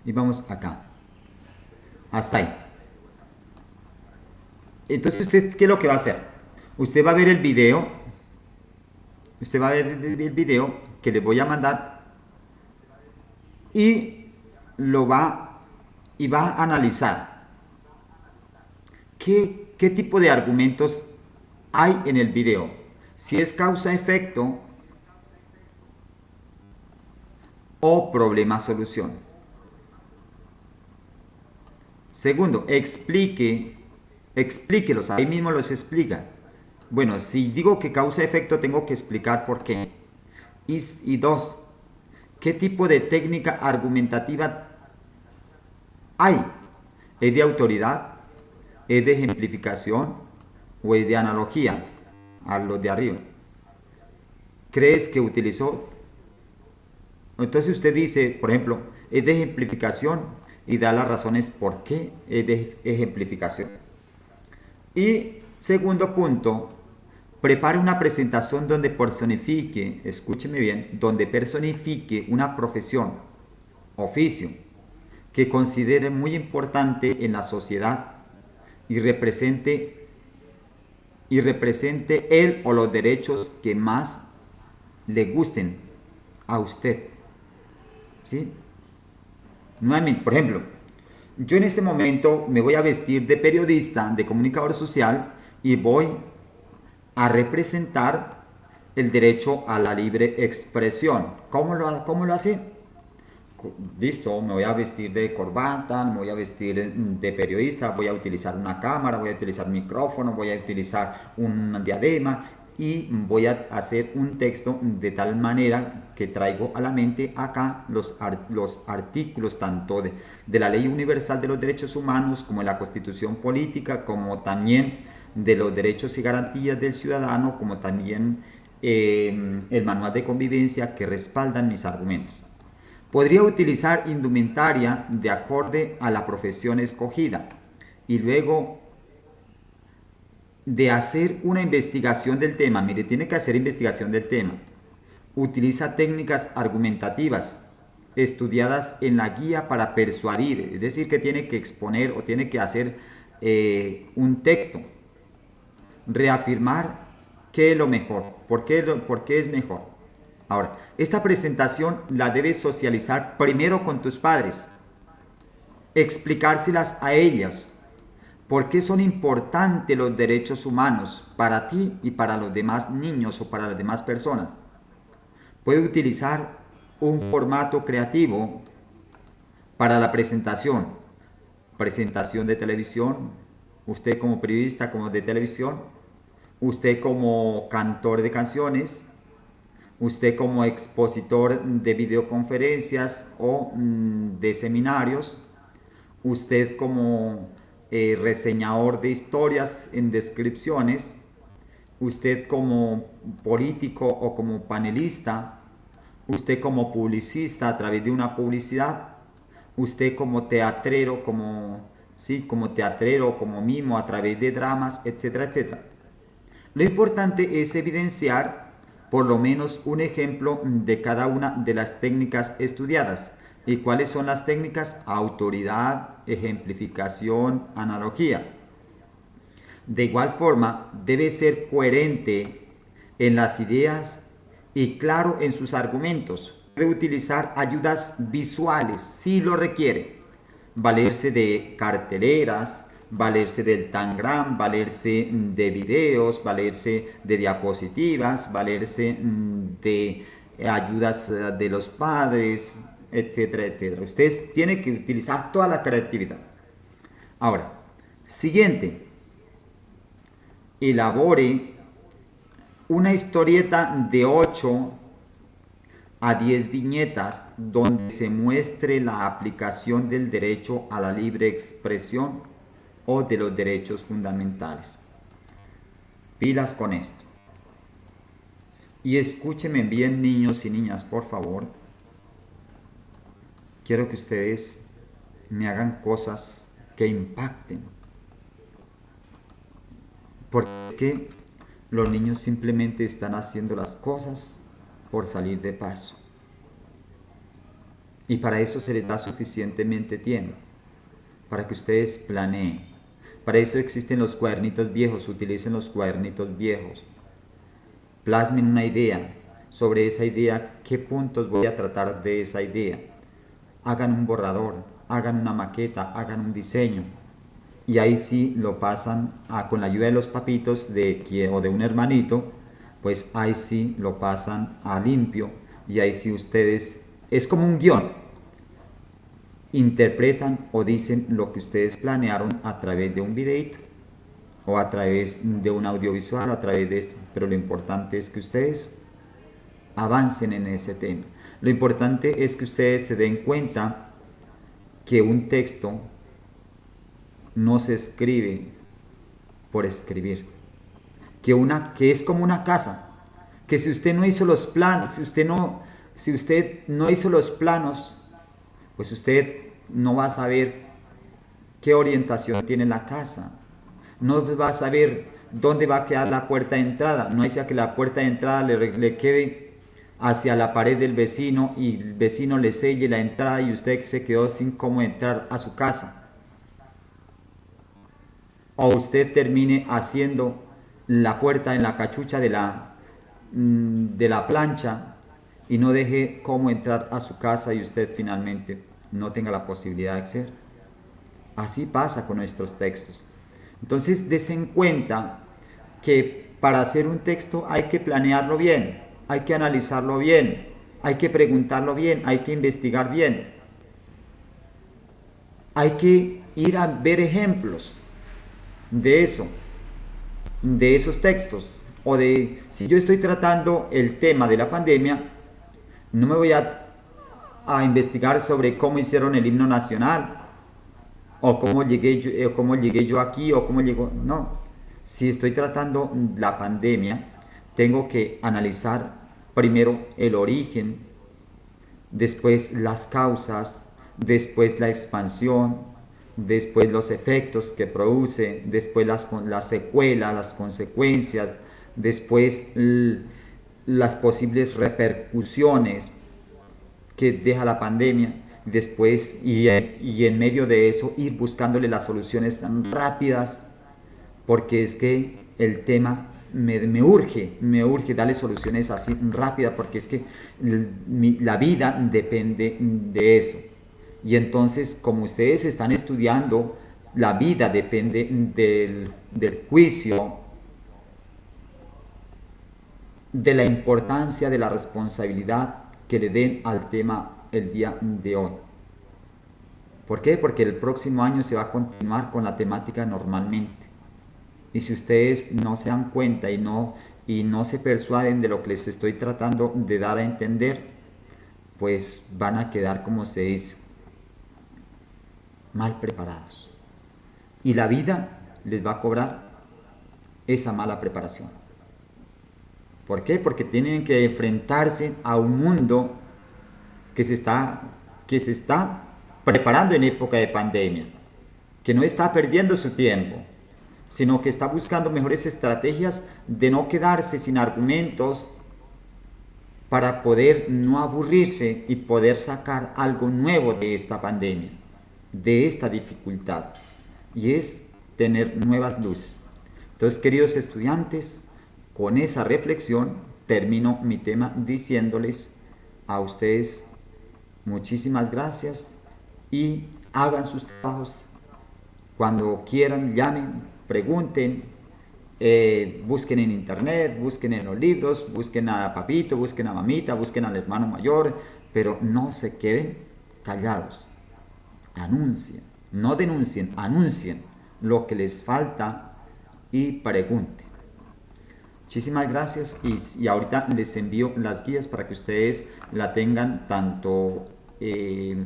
Y vamos acá. Hasta ahí. Entonces, ¿usted qué es lo que va a hacer? Usted va a ver el video. Usted va a ver el video que le voy a mandar. Y va a analizar. ¿Qué tipo de argumentos hay en el video? Si es causa-efecto o problema-solución. Segundo, explíquelos, ahí mismo los explica. Bueno, si digo que causa-efecto, tengo que explicar por qué. Y dos, ¿qué tipo de técnica argumentativa hay? ¿Es de autoridad? ¿Es de ejemplificación? ¿O es de analogía? A los de arriba. ¿Crees que utilizó? Entonces usted dice, por ejemplo, es de ejemplificación y da las razones por qué es de ejemplificación. Y segundo punto, prepare una presentación donde personifique, escúcheme bien, donde personifique una profesión, oficio, que considere muy importante en la sociedad y represente él o los derechos que más le gusten a usted. ¿Sí? Nuevamente, por ejemplo, yo en este momento me voy a vestir de periodista, de comunicador social y voy a representar el derecho a la libre expresión. ¿Cómo lo hace? Listo, me voy a vestir de corbata, me voy a vestir de periodista, voy a utilizar una cámara, voy a utilizar un micrófono, voy a utilizar un diadema y voy a hacer un texto de tal manera que traigo a la mente acá los artículos tanto de la Ley Universal de los Derechos Humanos como de la Constitución Política, como también de los derechos y garantías del ciudadano, como también el manual de convivencia que respaldan mis argumentos. Podría utilizar indumentaria de acorde a la profesión escogida y luego de hacer una investigación del tema. Mire, tiene que hacer investigación del tema. Utiliza técnicas argumentativas estudiadas en la guía para persuadir, es decir, que tiene que exponer o tiene que hacer un texto. Reafirmar qué es lo mejor, por qué es mejor. Ahora, esta presentación la debes socializar primero con tus padres, explicárselas a ellos. ¿Por qué son importantes los derechos humanos para ti y para los demás niños o para las demás personas? Puede utilizar un formato creativo para la presentación. Presentación de televisión, usted como periodista como de televisión, usted como cantor de canciones, usted como expositor de videoconferencias o de seminarios, usted como reseñador de historias en descripciones, usted como político o como panelista, usted como publicista a través de una publicidad, usted como teatrero, como teatrero, como mimo a través de dramas, etcétera, etcétera. Lo importante es evidenciar por lo menos un ejemplo de cada una de las técnicas estudiadas. ¿Y cuáles son las técnicas? Autoridad, ejemplificación, analogía. De igual forma, debe ser coherente en las ideas y claro en sus argumentos. Puede utilizar ayudas visuales si lo requiere. Valerse de carteleras, valerse del tangram, valerse de videos, valerse de diapositivas, valerse de ayudas de los padres, etcétera, etcétera. Ustedes tienen que utilizar toda la creatividad. Ahora, siguiente. Elabore una historieta de 8 a 10 viñetas donde se muestre la aplicación del derecho a la libre expresión o de los derechos fundamentales. Pilas con esto. Y escúchenme bien, niños y niñas, por favor. Quiero que ustedes me hagan cosas que impacten. Porque es que los niños simplemente están haciendo las cosas por salir de paso. Y para eso se les da suficientemente tiempo, para que ustedes planeen. Para eso existen los cuadernitos viejos, utilicen los cuadernitos viejos. Plasmen una idea, sobre esa idea, qué puntos voy a tratar de esa idea. Hagan un borrador, hagan una maqueta, hagan un diseño. Y ahí sí lo pasan con la ayuda de los papitos o de un hermanito, pues ahí sí lo pasan a limpio y ahí sí ustedes, es como un guión, interpretan o dicen lo que ustedes planearon a través de un videito o a través de un audiovisual, a través de esto, pero lo importante es que ustedes avancen en ese tema. Lo importante es que ustedes se den cuenta que un texto no se escribe por escribir, que es como una casa, que si usted no hizo los planos, si usted no hizo los planos, pues usted no va a saber qué orientación tiene la casa, no va a saber dónde va a quedar la puerta de entrada, no sea que la puerta de entrada le quede hacia la pared del vecino y el vecino le selle la entrada y usted se quedó sin cómo entrar a su casa. O usted termine haciendo la puerta en la cachucha de la plancha y no deje cómo entrar a su casa y usted finalmente no tenga la posibilidad de acceder. Así pasa con nuestros textos. Entonces, desen cuenta que para hacer un texto hay que planearlo bien, hay que analizarlo bien, hay que preguntarlo bien, hay que investigar bien. Hay que ir a ver ejemplos de eso, de esos textos, o de, si yo estoy tratando el tema de la pandemia, no me voy a investigar sobre cómo hicieron el himno nacional, o cómo llegué yo aquí, o cómo llegó, no. Si estoy tratando la pandemia, tengo que analizar primero el origen, después las causas, después la expansión, después los efectos que produce, después las secuelas, las consecuencias, después las posibles repercusiones que deja la pandemia, después y en medio de eso ir buscándole las soluciones tan rápidas, porque es que el tema me urge darle soluciones así rápidas, porque es que la vida depende de eso. Y entonces, como ustedes están estudiando, la vida depende del juicio, de la importancia, de la responsabilidad que le den al tema el día de hoy. ¿Por qué? Porque el próximo año se va a continuar con la temática normalmente. Y si ustedes no se dan cuenta y no se persuaden de lo que les estoy tratando de dar a entender, pues van a quedar, como se dice, mal preparados. Y la vida les va a cobrar esa mala preparación. ¿Por qué? Porque tienen que enfrentarse a un mundo que se está preparando en época de pandemia, que no está perdiendo su tiempo, sino que está buscando mejores estrategias de no quedarse sin argumentos para poder no aburrirse y poder sacar algo nuevo de esta pandemia, de esta dificultad, y es tener nuevas luces. Entonces, queridos estudiantes, con esa reflexión termino mi tema diciéndoles a ustedes muchísimas gracias y hagan sus trabajos cuando quieran, llamen, pregunten, busquen en internet, busquen en los libros, busquen a papito, busquen a mamita, busquen al hermano mayor, pero no se queden callados. Anuncien, no denuncien, anuncien lo que les falta y pregunten. Muchísimas gracias y ahorita les envío las guías para que ustedes la tengan tanto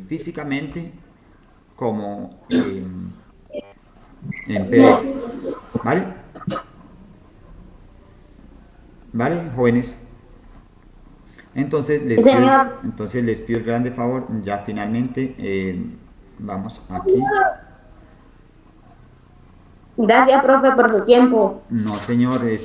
físicamente como en PDF. ¿Vale? ¿Vale, jóvenes? Entonces les pido el grande favor, ya finalmente vamos aquí. Gracias, profe, por su tiempo. No, señor, es